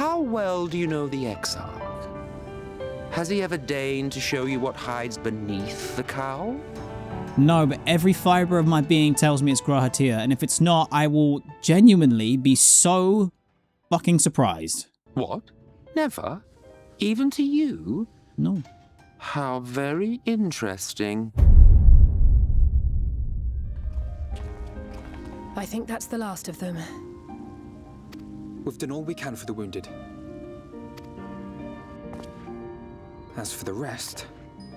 How well do you know the Exarch? Has he ever deigned to show you what hides beneath the cowl? No, but every fiber of my being tells me it's Grahatia, and if it's not, I will genuinely be so fucking surprised. What? Never? Even to you? No. How very interesting. I think that's the last of them. We've done all we can for the wounded. As for the rest...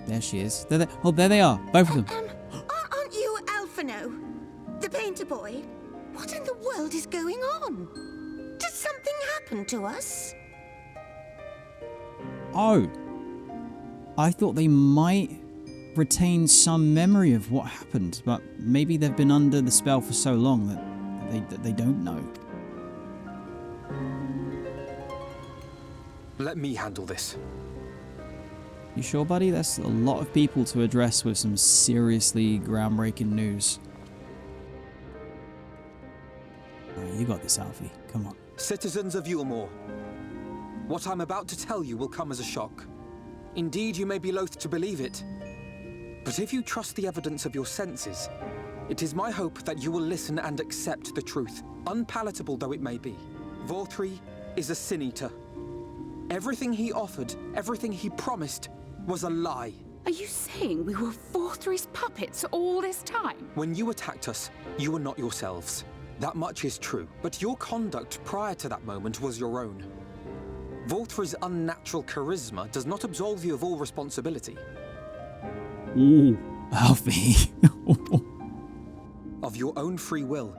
There she is. Oh, there they are. Both of them. Aren't you Alphino? The painter boy? What in the world is going on? Did something happen to us? Oh. I thought they might retain some memory of what happened, but maybe they've been under the spell for so long that they don't know. Let me handle this. You sure, buddy? That's a lot of people to address with some seriously groundbreaking news. Alright, you got this, Alfie. Come on. Citizens of Eulmore, what I'm about to tell you will come as a shock. Indeed, you may be loath to believe it. But if you trust the evidence of your senses, it is my hope that you will listen and accept the truth, unpalatable though it may be. Vorthri is a sin-eater. Everything he offered, everything he promised, was a lie. Are you saying we were Vorthri's puppets all this time? When you attacked us, you were not yourselves. That much is true, but your conduct prior to that moment was your own. Vorthri's unnatural charisma does not absolve you of all responsibility. Ooh, Alfie. Of your own free will,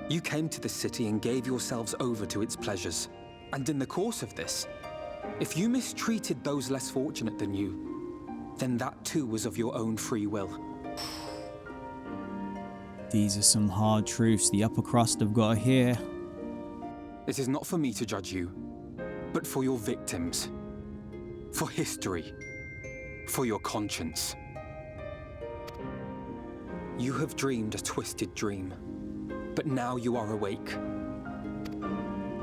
you came to this city and gave yourselves over to its pleasures. And in the course of this, if you mistreated those less fortunate than you, then that too was of your own free will. These are some hard truths the upper crust have got to hear. It is not for me to judge you, but for your victims, for history, for your conscience. You have dreamed a twisted dream, but now you are awake.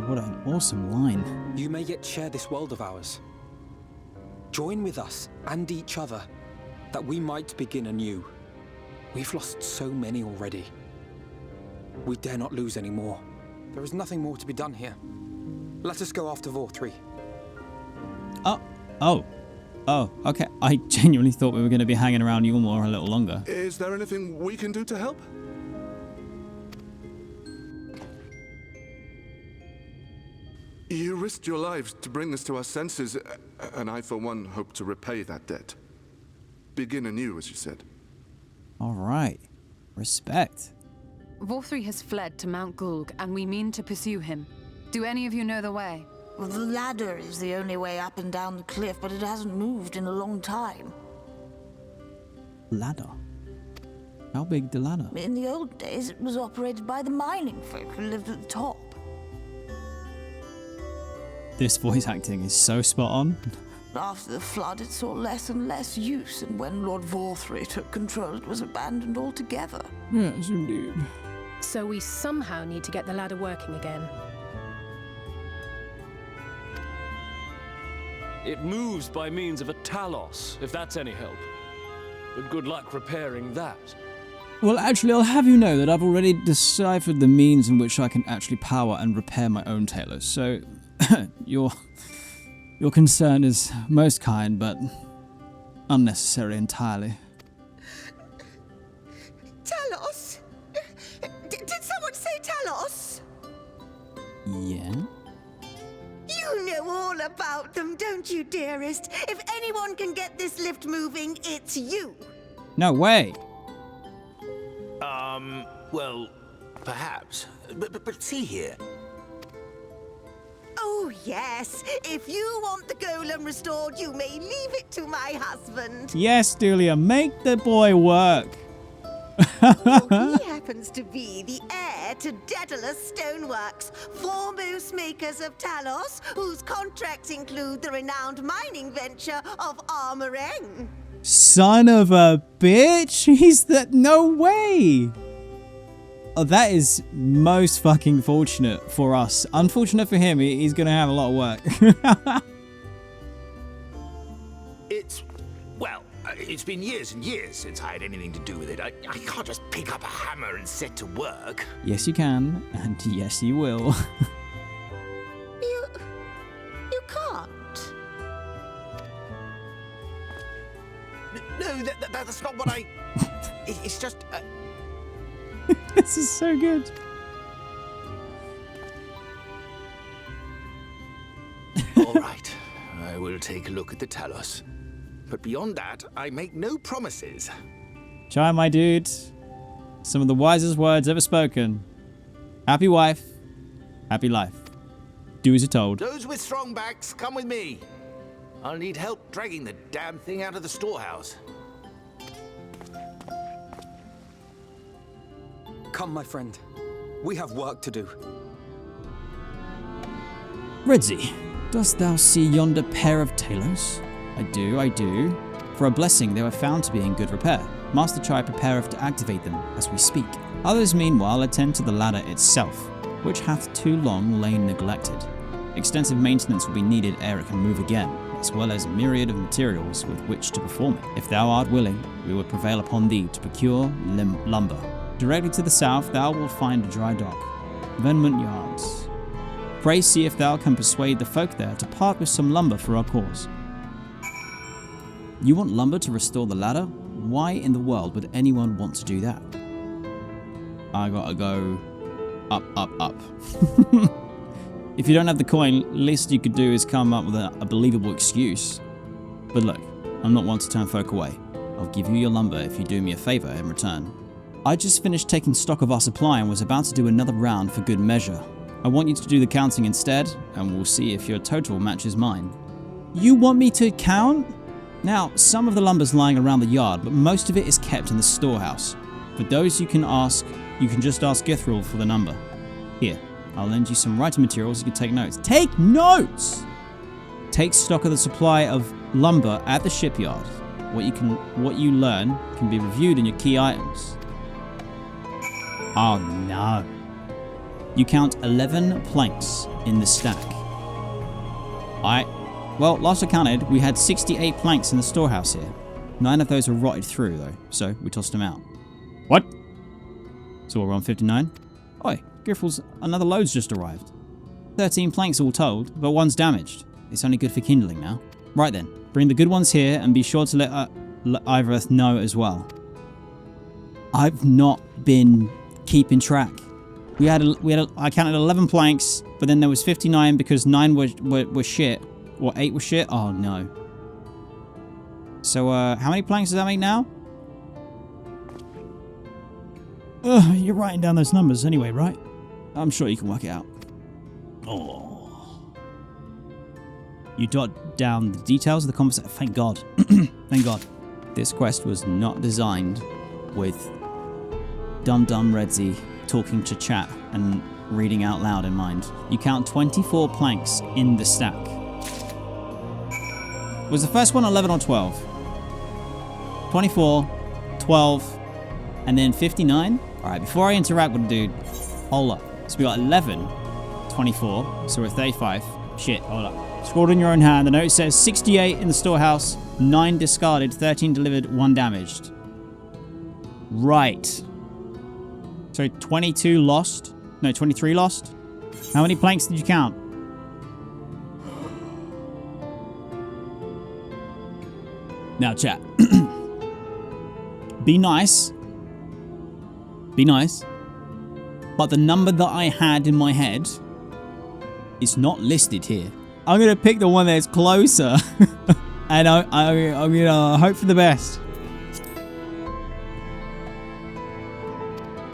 What an awesome line. You may yet share this world of ours. Join with us and each other, that we might begin anew. We've lost so many already. We dare not lose any more. There is nothing more to be done here. Let us go after Vorthri. Oh, okay. I genuinely thought we were going to be hanging around Eulmore a little longer. Is there anything we can do to help? You risked your lives to bring us to our senses, and I, for one, hope to repay that debt. Begin anew, as you said. All right. Respect. Vorthri has fled to Mount Gulg, and we mean to pursue him. Do any of you know the way? Well, the ladder is the only way up and down the cliff, but it hasn't moved in a long time. Ladder? How big the ladder? In the old days, it was operated by the mining folk who lived at the top. This voice acting is so spot on. After the flood, it saw less and less use, and when Lord Vorthri took control, it was abandoned altogether. Yes, indeed. So we somehow need to get the ladder working again. It moves by means of a Talos, if that's any help. But good luck repairing that. Well, actually, I'll have you know that I've already deciphered the means in which I can actually power and repair my own Talos, so your concern is most kind, but unnecessary entirely. Talos? Did someone say Talos? Yeah? You know all about them, don't you, dearest? If anyone can get this lift moving, it's you. No way. Well, perhaps. But see here. Oh, yes. If you want the golem restored, you may leave it to my husband. Yes, Dulia, make the boy work. Well, he happens to be the heir to Daedalus Stoneworks, foremost makers of Talos, whose contracts include the renowned mining venture of Amaurot. Son of a bitch! He's that. No way! Oh, that is most fucking fortunate for us. Unfortunate for him, he's gonna have a lot of work. It's been years and years since I had anything to do with it. I can't just pick up a hammer and set to work. Yes, you can, and yes, you will. You can't. No, that's not what I... It's just... This is so good. All right, I will take a look at the Talos. But beyond that, I make no promises. Chai, my dude. Some of the wisest words ever spoken. Happy wife, happy life. Do as you're told. Those with strong backs, come with me. I'll need help dragging the damn thing out of the storehouse. Come, my friend. We have work to do. Redzy, dost thou see yonder pair of Talos? I do, I do. For a blessing, they were found to be in good repair. Master Chai prepareth to activate them as we speak. Others, meanwhile, attend to the ladder itself, which hath too long lain neglected. Extensive maintenance will be needed ere it can move again, as well as a myriad of materials with which to perform it. If thou art willing, we would prevail upon thee to procure lumber. Directly to the south, thou wilt find a dry dock, Venmont yards. Pray see if thou can persuade the folk there to part with some lumber for our cause. You want lumber to restore the ladder? Why in the world would anyone want to do that? I gotta go up, up, up. If you don't have the coin, least you could do is come up with a believable excuse. But look, I'm not one to turn folk away. I'll give you your lumber if you do me a favor in return. I just finished taking stock of our supply and was about to do another round for good measure. I want you to do the counting instead, and we'll see if your total matches mine. You want me to count? Now, some of the lumber's lying around the yard, but most of it is kept in the storehouse. For those you can just ask Githril for the number. Here, I'll lend you some writing materials you can take notes. Take notes! Take stock of the supply of lumber at the shipyard. What you learn can be reviewed in your key items. Oh no. You count 11 planks in the stack. Well, last I counted, we had 68 planks in the storehouse here. 9 of those were rotted through, though, so we tossed them out. What? So we're on 59? Oi, Githral's another load's just arrived. 13 planks all told, but one's damaged. It's only good for kindling now. Right then, bring the good ones here and be sure to let Ivareth know as well. I've not been keeping track. I counted 11 planks, but then there was 59 because 9 were shit. Or 8 was shit? Oh no. So, how many planks does that make now? You're writing down those numbers anyway, right? I'm sure you can work it out. Oh. You jot down the details of the conversation. Thank God. Thank God. This quest was not designed with dumb Redzy talking to chat and reading out loud in mind. You count 24 planks in the stack. Was the first one 11 or 12? 24, 12, and then 59? Alright, before I interact with the dude, hold up. So we got 11, 24, so we're 35. Shit, hold up. Scrawled in your own hand, the note says 68 in the storehouse, 9 discarded, 13 delivered, 1 damaged. Right. So 22 lost? No, 23 lost? How many planks did you count? Now, chat. Be nice. Be nice. But the number that I had in my head is not listed here. I'm going to pick the one that's closer. And I'm going to hope for the best.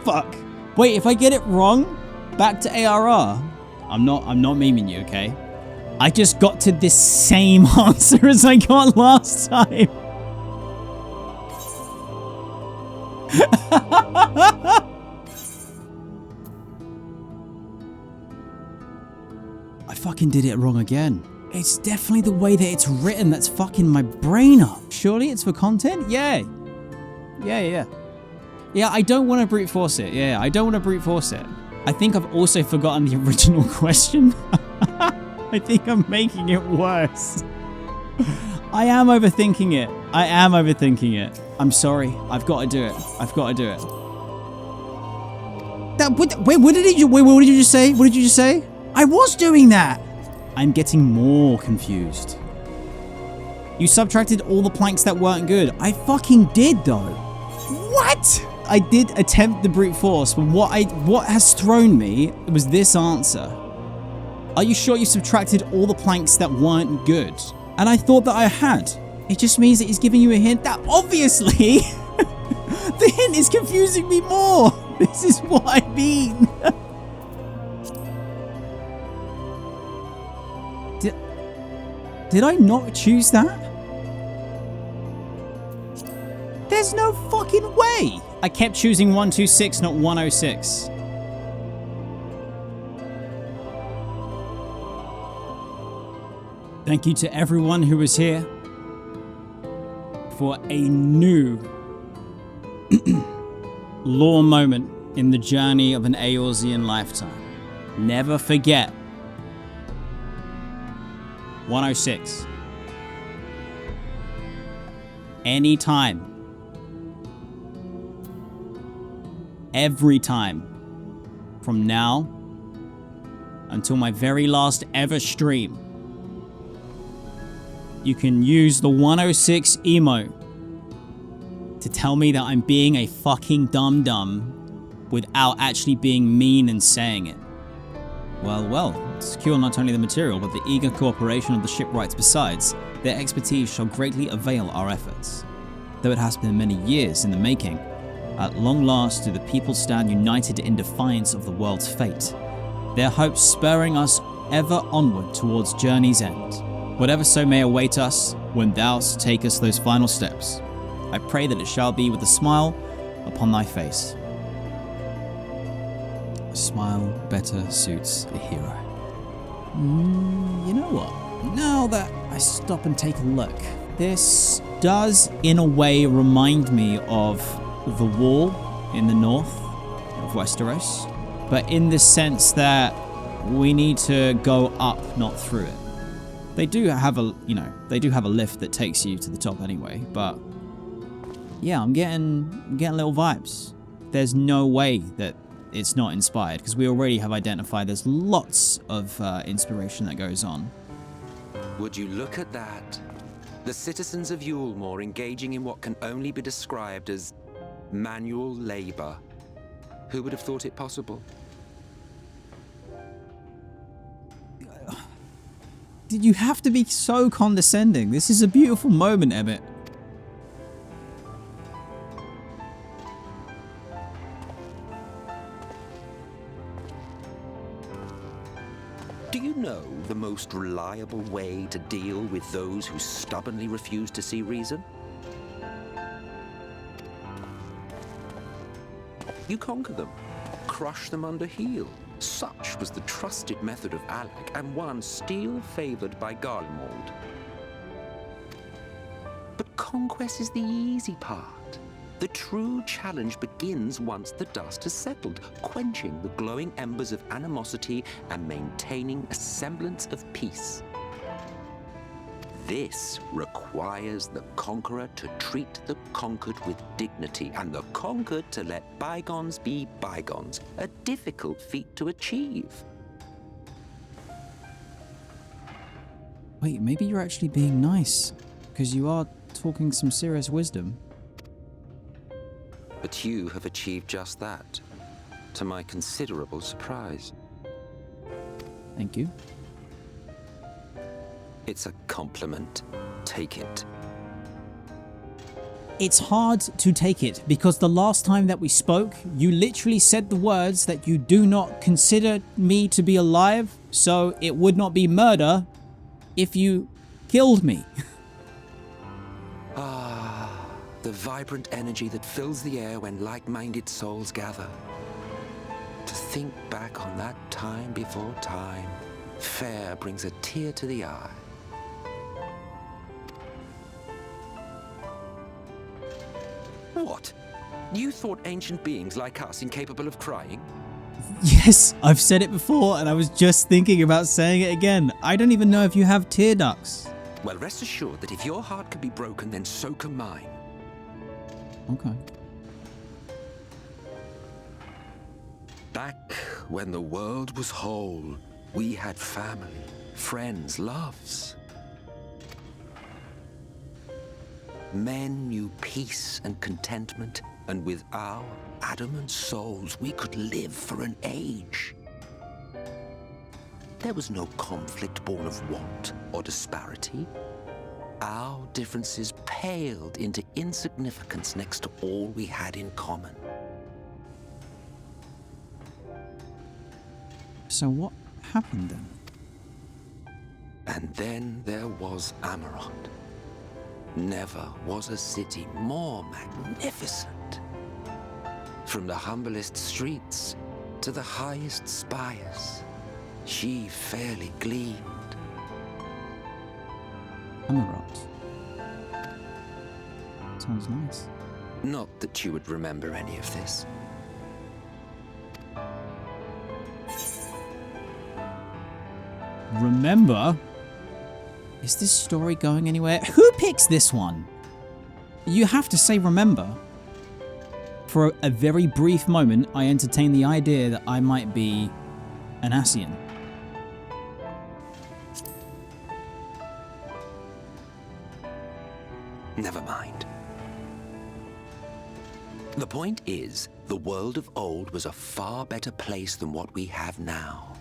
Fuck. Wait, if I get it wrong, back to ARR. I'm not memeing you, okay? I just got to this same answer as I got last time. I fucking did it wrong again. It's definitely the way that it's written that's fucking my brain up. Surely it's for content? Yeah. Yeah. Yeah, I don't want to brute force it. Yeah, I don't want to brute force it. I think I've also forgotten the original question. I think I'm making it worse. I am overthinking it. I am overthinking it. I'm sorry. I've got to do it. I've got to do it. Wait, what did you just say? What did you just say? I was doing that. I'm getting more confused. You subtracted all the planks that weren't good. I fucking did though. What? I did attempt the brute force, but what has thrown me was this answer. Are you sure you subtracted all the planks that weren't good? And I thought that I had. It just means that he's giving you a hint that obviously the hint is confusing me more. This is what I mean. Did I not choose that? There's no fucking way. I kept choosing 126, not 106. Thank you to everyone who was here for a new lore moment in the journey of an Eorzean lifetime. Never forget 106. Anytime. Every time. From now until my very last ever stream. You can use the 106 emo to tell me that I'm being a fucking dum-dum without actually being mean and saying it. Well, secure not only the material, but the eager cooperation of the shipwrights besides. Their expertise shall greatly avail our efforts. Though it has been many years in the making, at long last do the people stand united in defiance of the world's fate, their hopes spurring us ever onward towards journey's end. Whatever so may await us, when thou takest those final steps, I pray that it shall be with a smile upon thy face. A smile better suits a hero. You know what? Now that I stop and take a look, this does in a way remind me of the wall in the north of Westeros, but in the sense that we need to go up, not through it. They do have a lift that takes you to the top anyway, but yeah, I'm getting little vibes. There's no way that it's not inspired, because we already have identified there's lots of inspiration that goes on. Would you look at that? The citizens of Eulmore engaging in what can only be described as manual labor. Who would have thought it possible? Did you have to be so condescending? This is a beautiful moment, Emmett. Do you know the most reliable way to deal with those who stubbornly refuse to see reason? You conquer them, crush them under heel. Such was the trusted method of Alec, and one still favored by Garlemald. But conquest is the easy part. The true challenge begins once the dust has settled, quenching the glowing embers of animosity and maintaining a semblance of peace. This requires the conqueror to treat the conquered with dignity, and the conquered to let bygones be bygones, a difficult feat to achieve. Wait, maybe you're actually being nice, because you are talking some serious wisdom. But you have achieved just that, to my considerable surprise. Thank you. It's a compliment. Take it. It's hard to take it, because the last time that we spoke, you literally said the words that you do not consider me to be alive, so it would not be murder if you killed me. The vibrant energy that fills the air when like-minded souls gather. To think back on that time before time, fair brings a tear to the eye. What? You thought ancient beings like us incapable of crying? Yes, I've said it before, and I was just thinking about saying it again. I don't even know if you have tear ducts. Well, rest assured that if your heart can be broken, then so can mine. Okay. Back when the world was whole, we had family, friends, loves. Men knew peace and contentment, and with our adamant souls, we could live for an age. There was no conflict born of want or disparity. Our differences paled into insignificance next to all we had in common. So what happened then? And then there was Amaurot. Never was a city more magnificent. From the humblest streets to the highest spires, she fairly gleamed. Amaurot. Sounds nice. Not that you would remember any of this. Remember? Is this story going anywhere? Who picks this one? You have to say remember. For a very brief moment, I entertained the idea that I might be an Eorzean. Never mind. The point is, the world of old was a far better place than what we have now.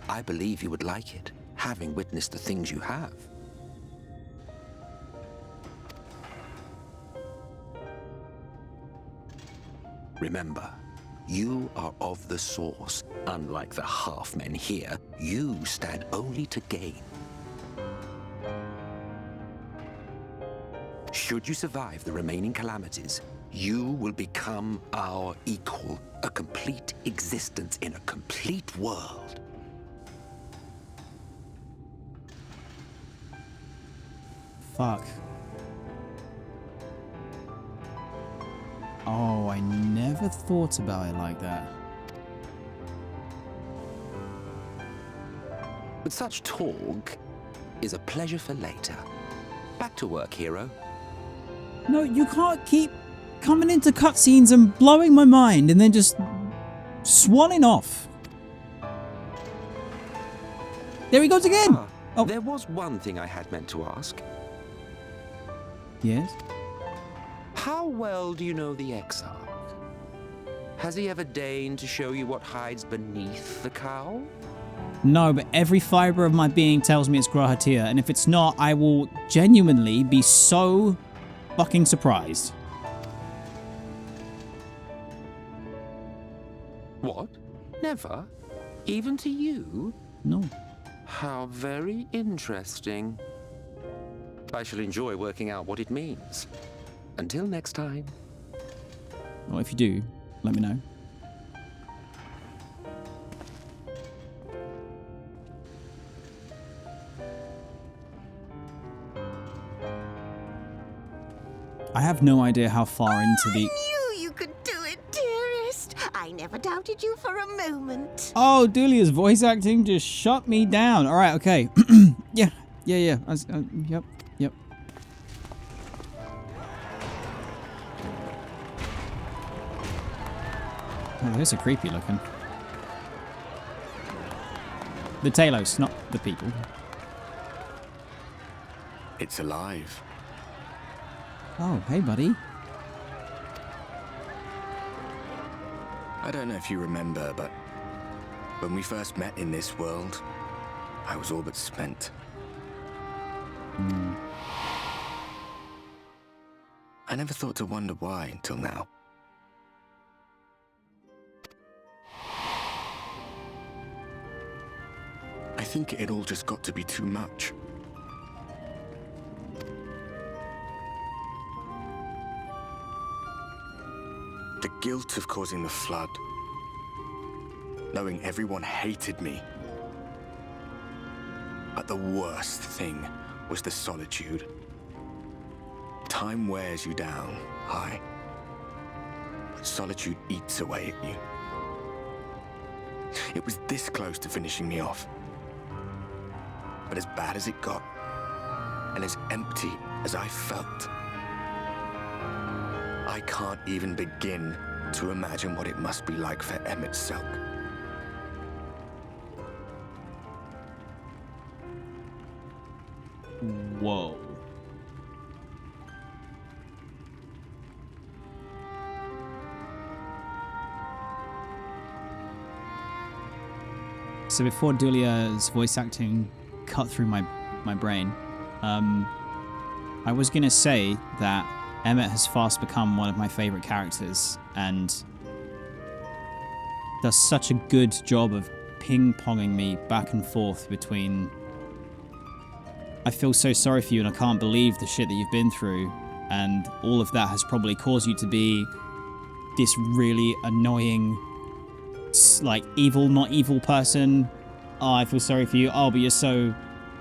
I believe you would like it, having witnessed the things you have. Remember, you are of the source. Unlike the half-men here, you stand only to gain. Should you survive the remaining calamities, you will become our equal, a complete existence in a complete world. Fuck. Oh, I never thought about it like that. But such talk is a pleasure for later. Back to work, hero. No, you can't keep coming into cutscenes and blowing my mind and then just swanning off. There he goes again! Oh. There was one thing I had meant to ask. Yes? How well do you know the Exarch? Has he ever deigned to show you what hides beneath the cowl? No, but every fibre of my being tells me it's Grahatia, and if it's not, I will genuinely be so fucking surprised. What? Never? Even to you? No. How very interesting. I shall enjoy working out what it means. Until next time. Well, if you do, let me know. I have no idea how far into the... I knew you could do it, dearest. I never doubted you for a moment. Oh, Dulia's voice acting just shut me down. All right, okay. Yeah. Yep. Oh, those are creepy looking. The Talos, not the people. It's alive. Oh, hey, buddy. I don't know if you remember, but when we first met in this world, I was all but spent. I never thought to wonder why until now. I think it all just got to be too much. The guilt of causing the flood. Knowing everyone hated me. But the worst thing was the solitude. Time wears you down, solitude eats away at you. It was this close to finishing me off. But as bad as it got, and as empty as I felt, I can't even begin to imagine what it must be like for Emet-Selch. Whoa. So before Dulia's voice acting cut through my brain, I was gonna say that Emet has fast become one of my favorite characters and does such a good job of ping-ponging me back and forth between I feel so sorry for you and I can't believe the shit that you've been through, and all of that has probably caused you to be this really annoying, like, evil, not evil person. Oh, I feel sorry for you. Oh, but you're so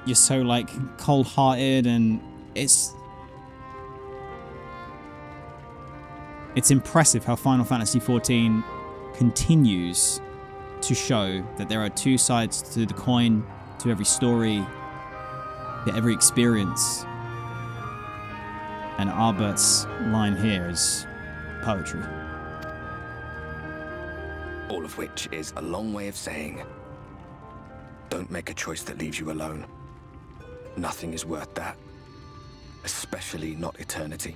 like cold-hearted, and it's impressive how Final Fantasy XIV continues to show that there are two sides to the coin, to every story, to every experience. And Albert's line here is poetry. All of which is a long way of saying, don't make a choice that leaves you alone. Nothing is worth that. Especially not eternity.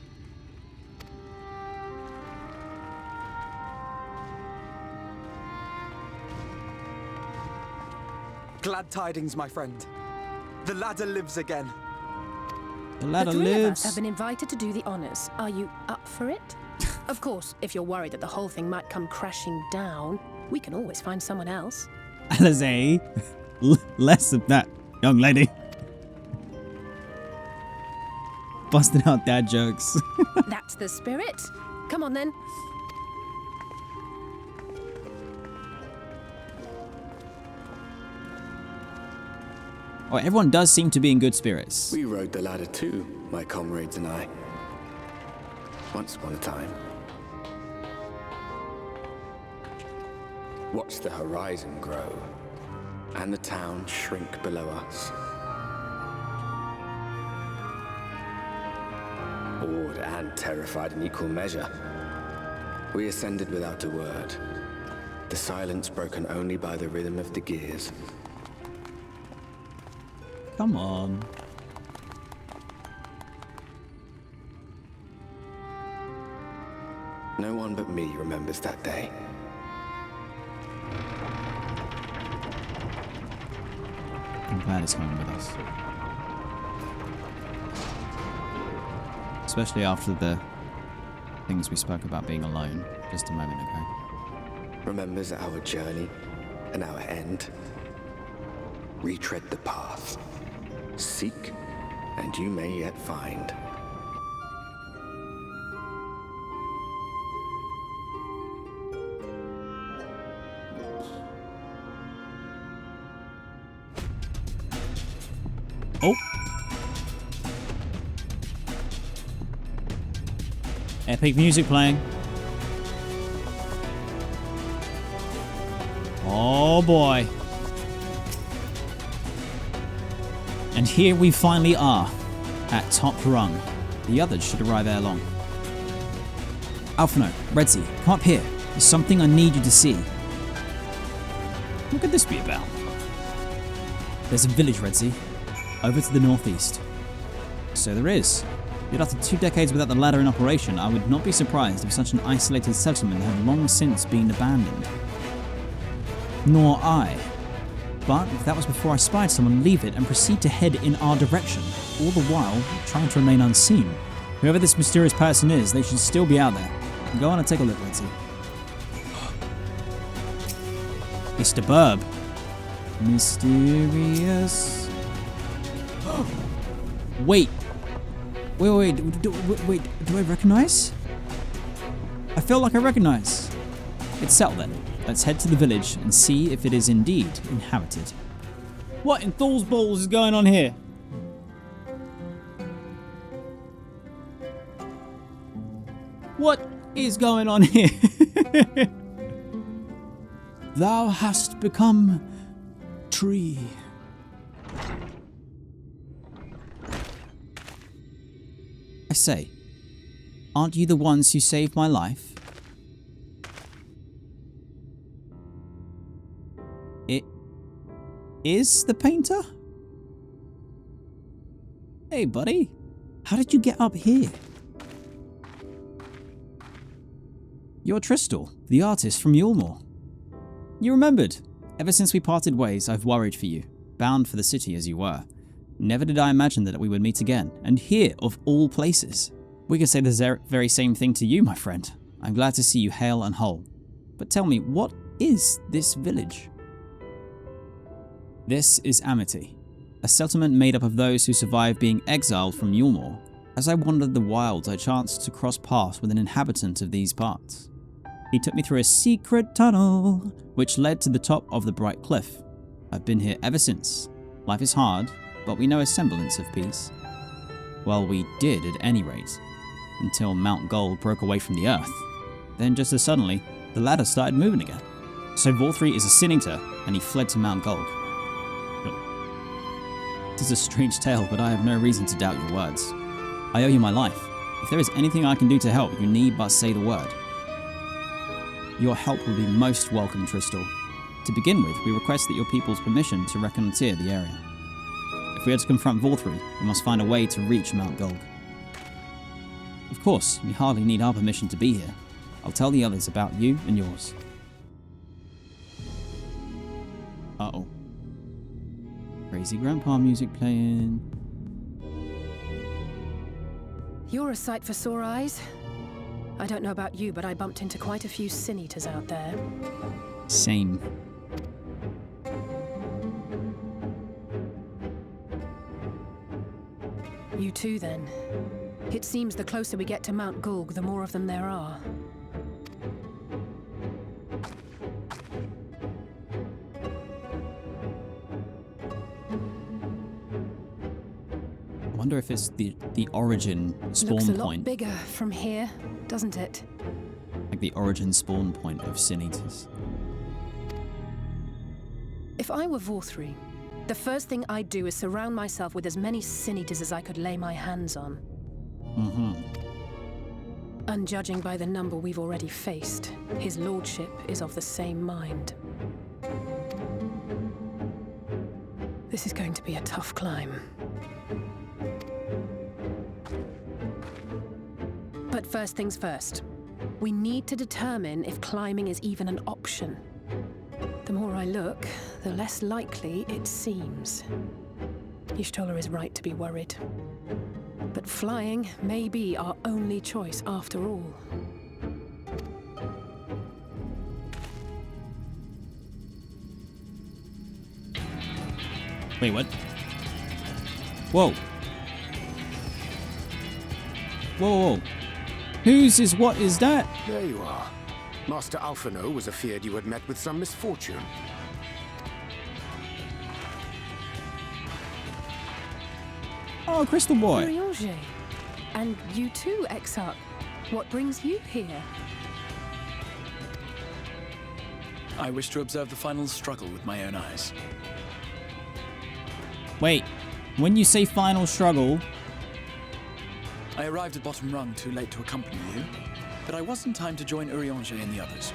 Glad tidings, my friend. The ladder lives again. The ladder The three of us lives. have been invited to do the honors. Are you up for it? Of course, if you're worried that the whole thing might come crashing down, we can always find someone else. Alizé, less of that, young lady. Busting out dad jokes. That's the spirit. Come on then. Oh, everyone does seem to be in good spirits. We rode the ladder too, my comrades and I. Once upon a time. Watched the horizon grow, and the town shrink below us. Awed and terrified in equal measure, we ascended without a word, the silence broken only by the rhythm of the gears. Come on. No one but me remembers that day. I'm glad it's coming with us. Especially after the things we spoke about being alone just a moment ago. Remembers our journey and our end. Retread the path. Seek, and you may yet find. Oh! Epic music playing. Oh boy. And here we finally are, at top rung. The others should arrive ere long. Alphino, Redzy, come up here. There's something I need you to see. What could this be about? There's a village, Redzy, over to the northeast. So there is. Yet after 2 decades without the ladder in operation, I would not be surprised if such an isolated settlement had long since been abandoned. Nor I. But that was before I spied someone leave it and proceed to head in our direction, all the while trying to remain unseen. Whoever this mysterious person is, they should still be out there. Go on and take a look, Redzy. Mr. Burb. Mysterious. Wait. Wait, do I recognize? I feel like I recognize. It's settled then. Let's head to the village and see if it is indeed inhabited. What in Thor's balls is going on here? What is going on here? Thou hast become tree. I say, aren't you the ones who saved my life? It is the painter? Hey, buddy. How did you get up here? You're Tristol, the artist from Eulmore. You remembered. Ever since we parted ways, I've worried for you, bound for the city as you were. Never did I imagine that we would meet again, and here of all places. We could say the very same thing to you, my friend. I'm glad to see you hale and whole. But tell me, what is this village? This is Amity, a settlement made up of those who survived being exiled from Eulmore. As I wandered the wilds, I chanced to cross paths with an inhabitant of these parts. He took me through a secret tunnel, which led to the top of the bright cliff. I've been here ever since. Life is hard, but we know a semblance of peace. Well, we did at any rate, until Mount Gulg broke away from the earth. Then just as suddenly, the ladder started moving again. So Volthree is a Sin-Eater, and he fled to Mount Gulg. It is a strange tale, but I have no reason to doubt your words. I owe you my life. If there is anything I can do to help, you need but say the word. Your help will be most welcome, Tristol. To begin with, we request that your people's permission to reconnoiter the area. If we are to confront Volthree, we must find a way to reach Mount Gulg. Of course, we hardly need our permission to be here. I'll tell the others about you and yours. Uh-oh. Crazy grandpa music playing. You're a sight for sore eyes. I don't know about you, but I bumped into quite a few Sin-Eaters out there. Same. You too, then. It seems the closer we get to Mount Gulg, the more of them there are. I wonder if it's the origin spawn Looks a lot point. bigger from here, doesn't it? Like the origin spawn point of Sin-Eaters. If I were Volthree, the first thing I'd do is surround myself with as many Sin-Eaters as I could lay my hands on. Mm-hmm. And judging by the number we've already faced, his lordship is of the same mind. This is going to be a tough climb. But first things first. We need to determine if climbing is even an option. The more I look, the less likely it seems. Y'shtola is right to be worried. But flying may be our only choice after all. Wait, what? Whoa. Whoa, whoa. Whose is what is that? There you are. Master Alphino was afeard you had met with some misfortune. Oh, Crystal Boy. Eorzean. And you too, Exarch. What brings you here? I wish to observe the final struggle with my own eyes. Wait, when you say final struggle... I arrived at bottom rung too late to accompany you, but I was in time to join Eorzean and the others.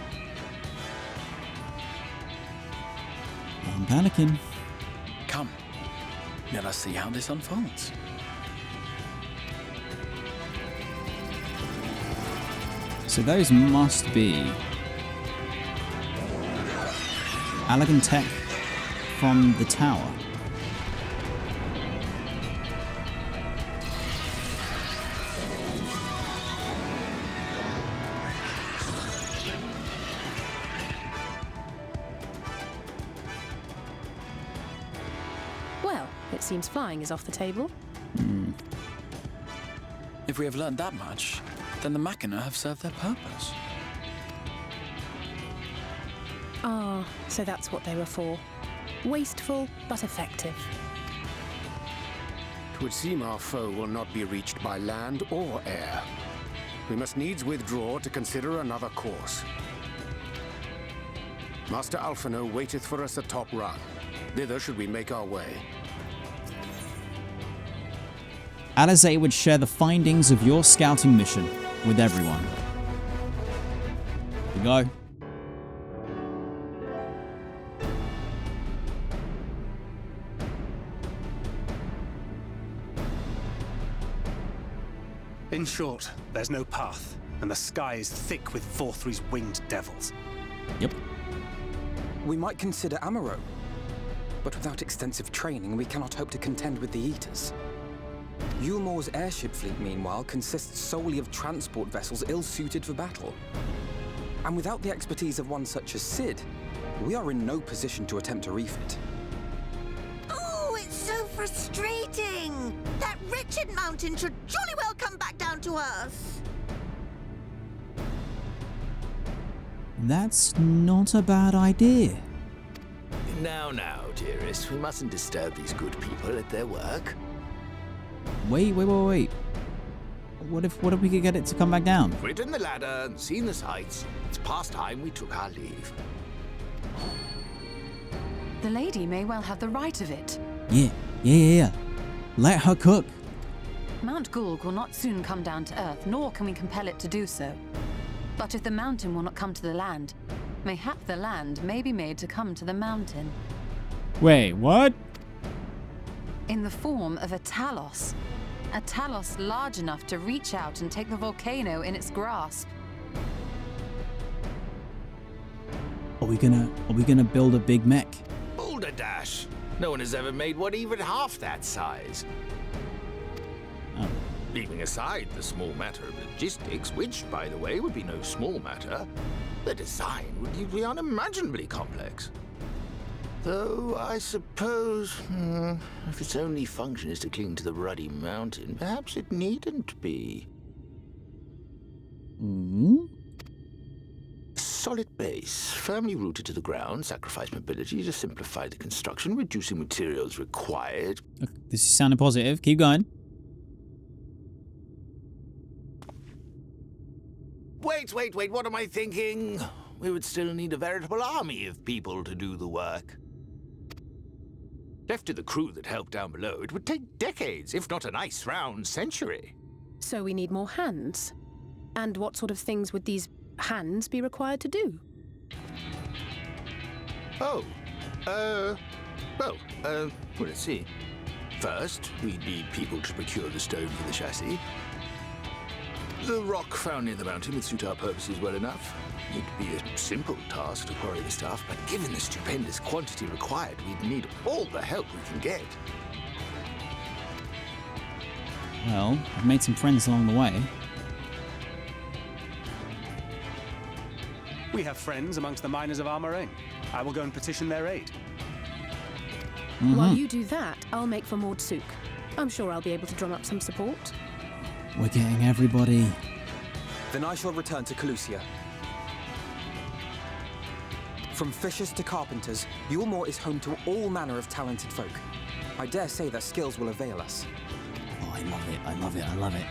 I'm panicking. Come, let us see how this unfolds. So those must be Gigantic from the tower. Well, it seems flying is off the table. If we have learned that much, then the Machina have served their purpose. Ah, so that's what they were for. Wasteful, but effective. It would seem our foe will not be reached by land or air. We must needs withdraw to consider another course. Master Alphino waiteth for us atop run. Thither should we make our way. Alizé would share the findings of your scouting mission with everyone. Here we go. In short, there's no path, and the sky is thick with Forthry's winged devils. Yep. We might consider Amaurot, but without extensive training, we cannot hope to contend with the Eaters. Eulmore's airship fleet, meanwhile, consists solely of transport vessels ill-suited for battle. And without the expertise of one such as Sid, we are in no position to attempt to refit. Oh, it's so frustrating! That wretched mountain should jolly well come back down to us! That's not a bad idea. Now, dearest, we mustn't disturb these good people at their work. Wait. What if we could get it to come back down? We've ridden the ladder and seen the sights. It's past time we took our leave. The lady may well have the right of it. Yeah. Let her cook. Mount Gulg will not soon come down to earth, nor can we compel it to do so. But if the mountain will not come to the land, mayhap the land may be made to come to the mountain. Wait, what? In the form of a Talos. A Talos large enough to reach out and take the volcano in its grasp. Are we gonna build a big mech? Boulder dash. No one has ever made one even half that size. Oh. Leaving aside the small matter of logistics, which, by the way, would be no small matter, the design would be unimaginably complex. Though, I suppose, if its only function is to cling to the ruddy mountain, perhaps it needn't be. Solid base, firmly rooted to the ground, sacrifice mobility to simplify the construction, reducing materials required. This is sounding positive. Keep going. Wait, what am I thinking? We would still need a veritable army of people to do the work. Left to the crew that helped down below, it would take decades, if not a nice round century. So we need more hands. And what sort of things would these hands be required to do? Well, let's see. First, we'd need people to procure the stone for the chassis. The rock found near the mountain would suit our purposes well enough. It'd be a simple task to quarry the stuff, but given the stupendous quantity required, we'd need all the help we can get. Well, I've made some friends along the way. We have friends amongst the miners of Amaurot. I will go and petition their aid. While you do that, I'll make for Mordsuk. I'm sure I'll be able to drum up some support. We're getting everybody. Then I shall return to Calusia. From fishers to carpenters, Eulmore is home to all manner of talented folk. I dare say their skills will avail us. Oh, I love it.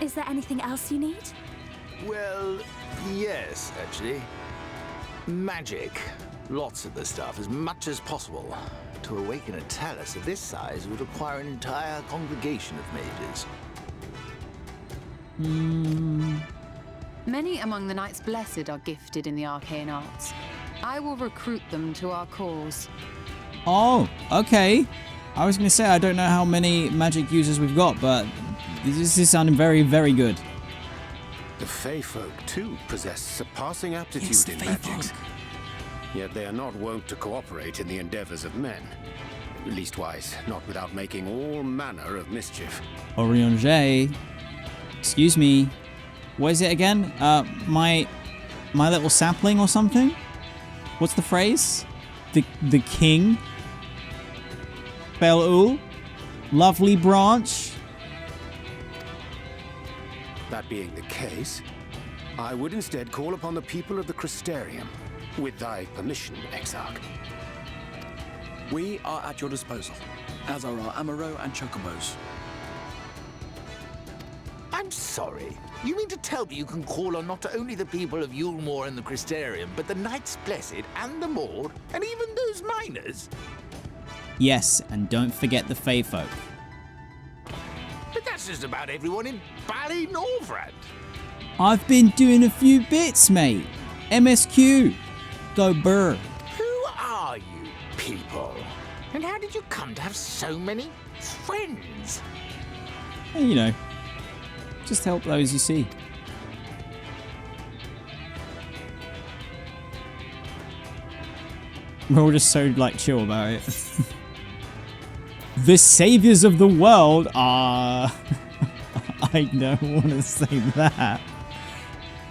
Is there anything else you need? Well, yes, actually. Magic. Lots of the stuff, as much as possible. To awaken a Talos of this size would require an entire congregation of mages. Many among the Knights Blessed are gifted in the arcane arts. I will recruit them to our cause. Oh, okay. I was going to say, I don't know how many magic users we've got, but this is sounding very, very good. The Fey folk, too, possess surpassing aptitude in magic. Yet they are not wont to cooperate in the endeavors of men. Leastwise, not without making all manner of mischief. Eorzean. Excuse me. What is it again? My little sapling or something? What's the phrase? The king? Bel-Ul? Lovely branch? That being the case, I would instead call upon the people of the Crystarium. With thy permission, Exarch. We are at your disposal, as are our Amaurot and Chocobos. I I'm sorry. You mean to tell me you can call on not only the people of Eulmore and the Crystarium, but the Knights Blessed and the Maud, and even those miners? Yes, and don't forget the Fae folk. But that's just about everyone in Ballynorvrand. I've been doing a few bits, mate. MSQ. Go burr. Who are you people? And how did you come to have so many friends? And, you know, just help those you see. We're all just so, like, chill about it. The saviors of the world are... I don't want to say that.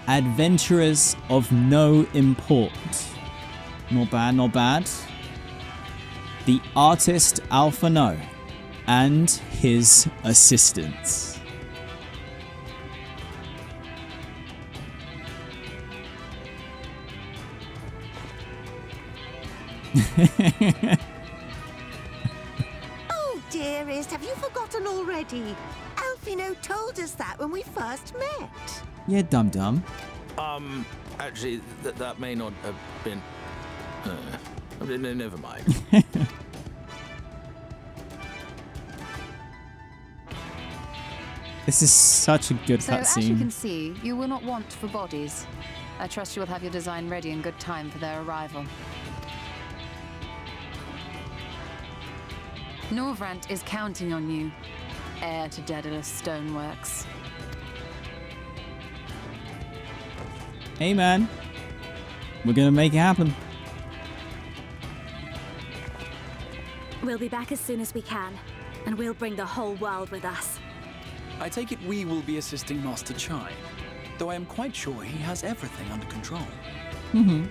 Adventurers of no import. Not bad, not bad. The artist Alpha No and his assistants. Oh, dearest, have you forgotten already? Alfino told us that when we first met. Yeah, dum-dum. Actually, that may not have been... never mind. This is such a good So, as you cutscene. can see, you will not want for bodies. I trust you will have your design ready in good time for their arrival. Norvrant is counting on you, heir to Daedalus Stoneworks. Hey, man. We're gonna make it happen. We'll be back as soon as we can, and we'll bring the whole world with us. I take it we will be assisting Master Chai, though I am quite sure he has everything under control. Mm-hmm.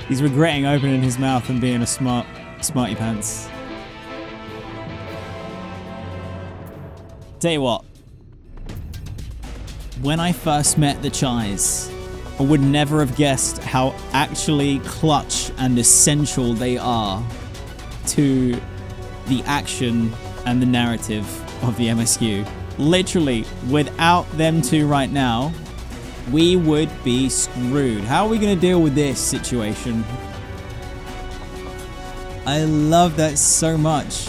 He's regretting opening his mouth and being a smarty pants. Tell you what. When I first met the Chais, I would never have guessed how actually clutch and essential they are to the action and the narrative of the MSQ. Literally, without them two right now, we would be screwed. How are we going to deal with this situation? I love that so much.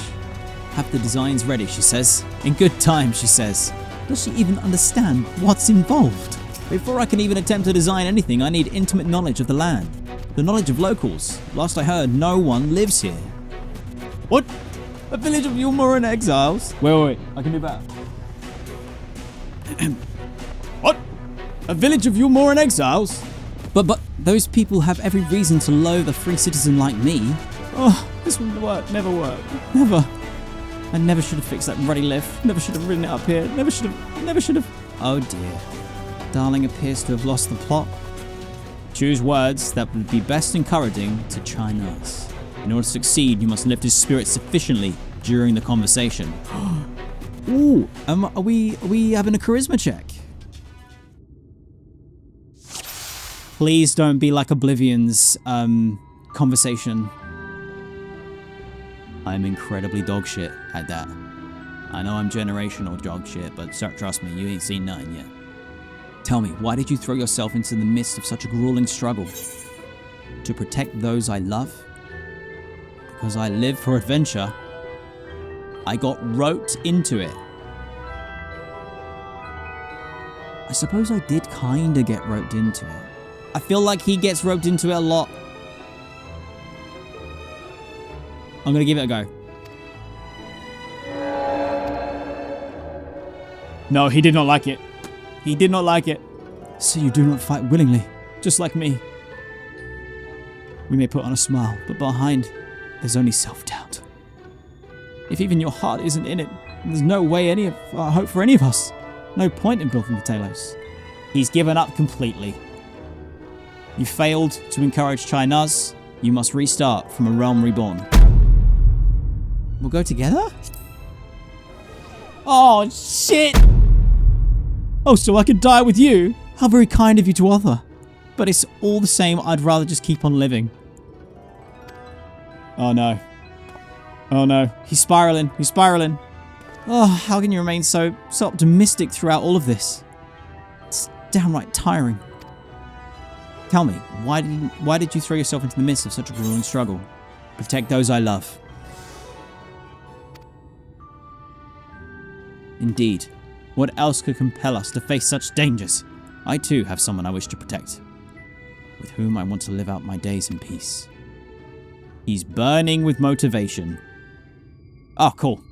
Have the designs ready, she says. In good time, she says. Does she even understand what's involved? Before I can even attempt to design anything, I need intimate knowledge of the land. The knowledge of locals. Last I heard, no one lives here. What? A village of Eulmore and exiles? Wait. I can do better. What? A village of Eulmore and exiles? But those people have every reason to loathe a free citizen like me. Oh, this wouldn't work. Never work. Never. I never should have fixed that ruddy lift. Never should have ridden it up here. Never should have. Oh dear. Darling appears to have lost the plot. Choose words that would be best encouraging to Chai-Nuzz. In order to succeed, you must lift his spirit sufficiently during the conversation. Ooh, are we having a charisma check? Please don't be like Oblivion's conversation. I'm incredibly dog shit at that. I know I'm generational dog shit, but trust me, you ain't seen nothing yet. Tell me, why did you throw yourself into the midst of such a grueling struggle? To protect those I love? Because I live for adventure. I got roped into it. I suppose I did kinda get roped into it. I feel like he gets roped into it a lot. I'm gonna give it a go. No, he did not like it. He did not like it. So you do not fight willingly, just like me. We may put on a smile, but behind, there's only self-doubt. If even your heart isn't in it, there's no way hope for any of us. No point in building the Talos. He's given up completely. You failed to encourage Chai-Nuzz. You must restart from a realm reborn. We'll go together? Oh, shit! Oh, so I could die with you? How very kind of you to offer. But it's all the same, I'd rather just keep on living. Oh no. Oh no, he's spiraling. He's spiraling. Oh, how can you remain so optimistic throughout all of this? It's downright tiring. Tell me, why did you throw yourself into the midst of such a grueling struggle? Protect those I love. Indeed. What else could compel us to face such dangers? I too have someone I wish to protect, with whom I want to live out my days in peace. He's burning with motivation. Oh, cool.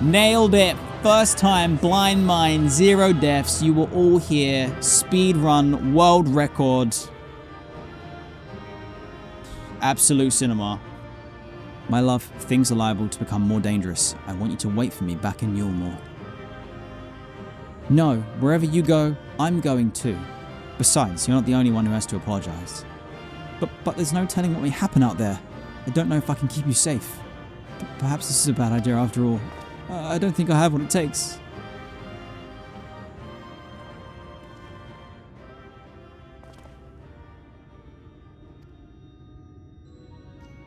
Nailed it. First time, blind mine, 0 deaths. You were all here. Speed run, world record. Absolute cinema. My love, if things are liable to become more dangerous, I want you to wait for me back in Eulmore. No, wherever you go, I'm going too. Besides, you're not the only one who has to apologize. But there's no telling what may happen out there. I don't know if I can keep you safe. Perhaps this is a bad idea after all. I don't think I have what it takes.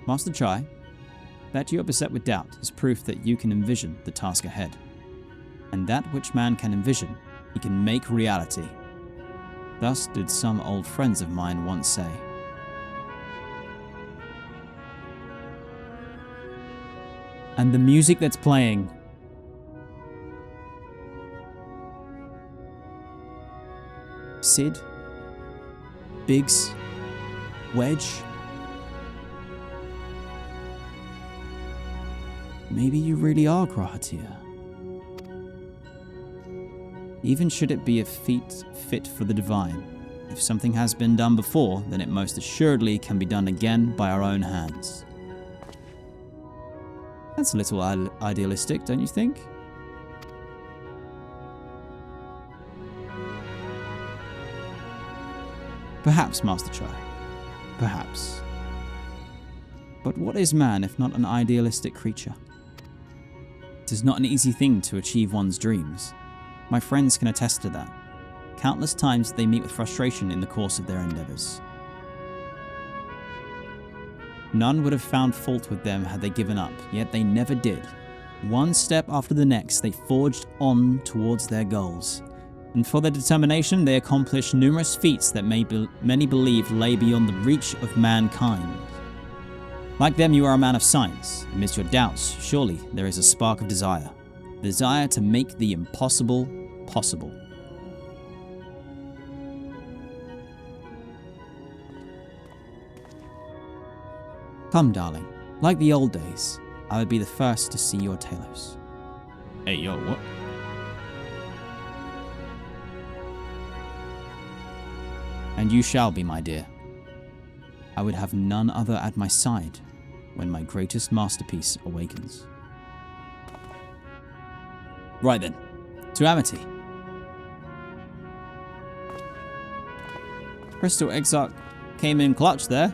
Master Chai, that you are beset with doubt is proof that you can envision the task ahead. And that which man can envision, he can make reality. Thus did some old friends of mine once say. And the music that's playing. Sid? Biggs? Wedge? Maybe you really are Grahatir. Even should it be a feat fit for the divine, if something has been done before, then it most assuredly can be done again by our own hands. That's a little idealistic, don't you think? Perhaps, Master Chai. Perhaps. But what is man if not an idealistic creature? It is not an easy thing to achieve one's dreams. My friends can attest to that. Countless times they meet with frustration in the course of their endeavors. None would have found fault with them had they given up, yet they never did. One step after the next, they forged on towards their goals. And for their determination, they accomplished numerous feats that many believe lay beyond the reach of mankind. Like them, you are a man of science. Amidst your doubts, surely there is a spark of desire. The desire to make the impossible possible. Come, darling. Like the old days, I would be the first to see your Talos. Hey, yo, what? And you shall be, my dear. I would have none other at my side when my greatest masterpiece awakens. Right then, to Amity. Crystal Exarch came in clutch there.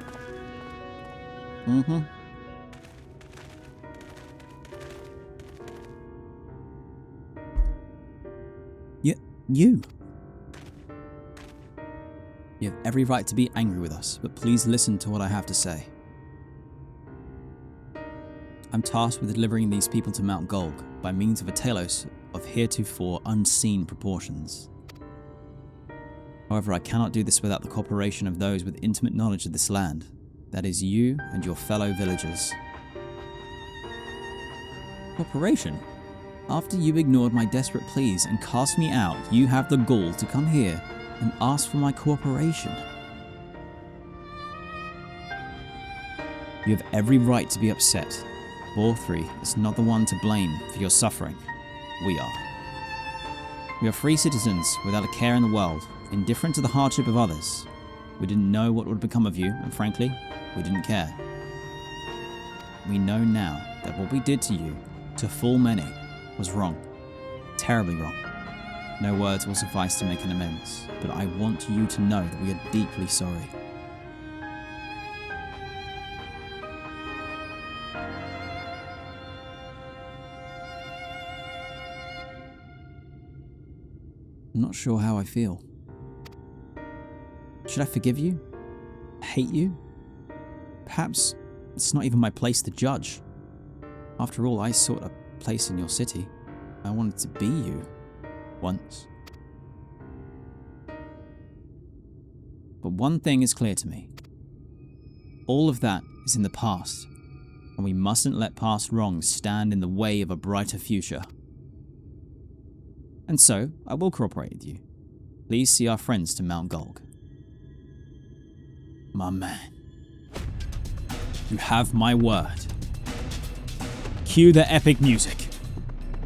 You. You have every right to be angry with us, but please listen to what I have to say. I'm tasked with delivering these people to Mount Gulg by means of a Talos of heretofore unseen proportions. However, I cannot do this without the cooperation of those with intimate knowledge of this land. That is you and your fellow villagers. Cooperation? After you ignored my desperate pleas and cast me out, you have the gall to come here and ask for my cooperation. You have every right to be upset. FFXIV is not the one to blame for your suffering. We are. We are free citizens without a care in the world, indifferent to the hardship of others. We didn't know what would become of you, and frankly, we didn't care. We know now that what we did to you, to full many, was wrong. Terribly wrong. No words will suffice to make an amends, but I want you to know that we are deeply sorry. I'm not sure how I feel. Should I forgive you? Hate you? Perhaps it's not even my place to judge. After all, I sought a place in your city. I wanted to be you. Once. But one thing is clear to me. All of that is in the past, and we mustn't let past wrongs stand in the way of a brighter future. And so, I will cooperate with you. Please see our friends to Mount Gulg. My man. You have my word. Cue the epic music.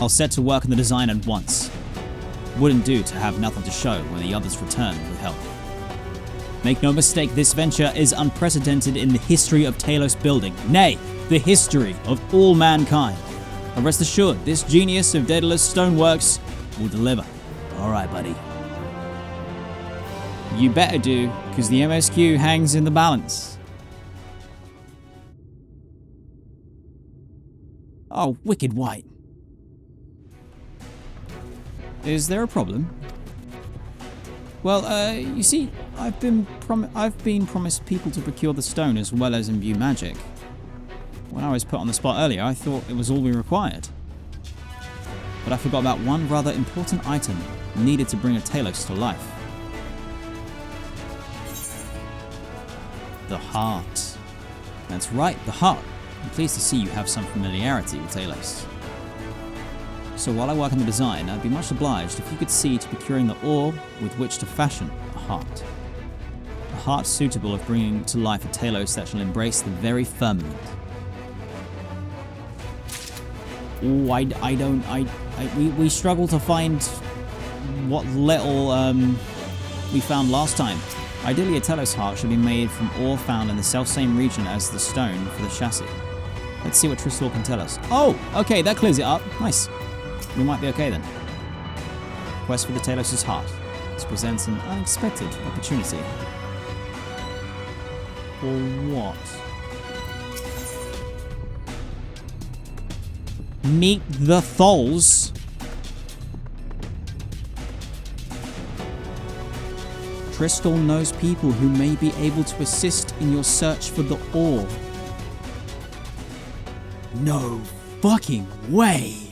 I'll set to work on the design at once. Wouldn't do to have nothing to show when the others return with help. Make no mistake, this venture is unprecedented in the history of Talos building. Nay, the history of all mankind. And rest assured, this genius of Daedalus Stoneworks will deliver. Alright, buddy. You better do, because the MSQ hangs in the balance. Oh, wicked white. Is there a problem? Well, you see, I've been promised people to procure the stone as well as imbue magic. When I was put on the spot earlier, I thought it was all we required. But I forgot about one rather important item needed to bring a Talos to life. The heart. That's right, the heart. I'm pleased to see you have some familiarity with Talos. So while I work on the design, I'd be much obliged if you could see to procuring the ore with which to fashion a heart. A heart suitable of bringing to life a Talos that shall embrace the very firmament. Oh, we struggle to find what little we found last time. Ideally, a Talos heart should be made from ore found in the self-same region as the stone for the chassis. Let's see what Tristol can tell us. Oh, okay, that clears it up. Nice. We might be okay then. Quest for the Talos' heart. This presents an unexpected opportunity. For what? Meet the Tholls. Tristol knows people who may be able to assist in your search for the ore. No fucking way!